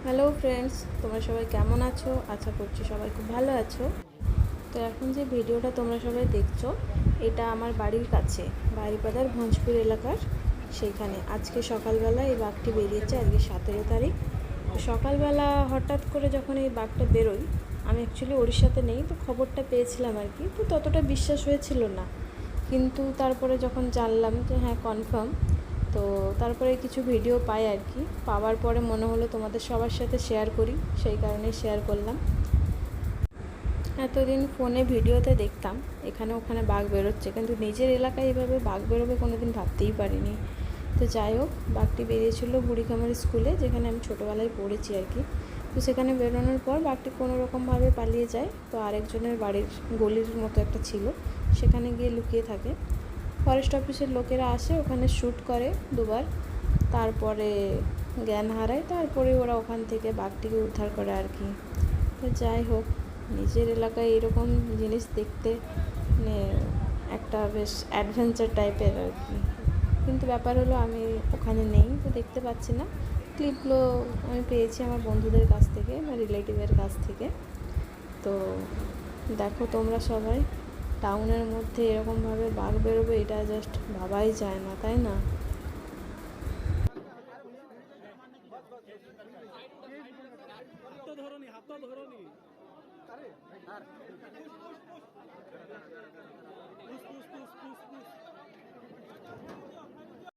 Hello friends, তোমরা সবাই কেমন আছো? আশা করছি সবাই খুব ভালো আছো। তো এখন যে ভিডিওটা তোমরা সবাই দেখছো, এটা আমার বাড়ির কাছে, বাড়িপাদার ভঞ্জপুর এলাকার। সেইখানে আজকে সকালবেলা এই বাঘটি বেরিয়েছে, আজকে 17 তারিখ। সকালবেলা হঠাৎ করে যখন এই বাঘটা বেরোয়, আমি অ্যাকচুয়ালি ওড়িশাতে নেই, তো খবরটা পেয়েছিলাম আর কি, তো ততটা বিশ্বাস হয়েছিল না। কিন্তু তারপরে যখন জানলাম যে হ্যাঁ কনফার্ম, তো তারপরে কিছু ভিডিও পাই আর কি, পাওয়ার পরে মনে হলো তোমাদের সবার সাথে শেয়ার করি, সেই কারণেই শেয়ার করলাম। এতদিন ফোনে ভিডিওতে দেখতাম এখানে ওখানে বাঘ বেরোচ্ছে, কিন্তু নিজের এলাকায় এভাবে বাঘ বেরোবে কোনো দিন ভাবতেই পারিনি। তো যাই হোক, বাঘটি বেরিয়েছিল বুড়িখামারি স্কুলে, যেখানে আমি ছোটোবেলায় পড়েছি আর কি। তো সেখানে বেরোনোর পর বাঘটি কোনো রকমভাবে পালিয়ে যায়, তো আরেকজনের বাড়ির গলির মতো একটা ছিল, সেখানে গিয়ে লুকিয়ে থাকে। ফরেস্ট অফিসের লোকেরা আসে, ওখানে শ্যুট করে দুবার, তারপরে জ্ঞান হারায়, তারপরে ওরা ওখান থেকে বাঘটিকে উদ্ধার করে আর কি। তো যাই হোক, নিজের এলাকায় এরকম জিনিস দেখতে মানে একটা বেশ অ্যাডভেঞ্চার টাইপের আর কি। কিন্তু ব্যাপার হলো আমি ওখানে নেই, তো দেখতে পাচ্ছি না। ক্লিপগুলো আমি পেয়েছি আমার বন্ধুদের কাছ থেকে বা রিলেটিভের কাছ থেকে। তো দেখো তোমরা সবাই, টাউনের মধ্যে এরকমভাবে বাঘ বেরোবে এটা জাস্ট ভাবাই যায় না, তাই না?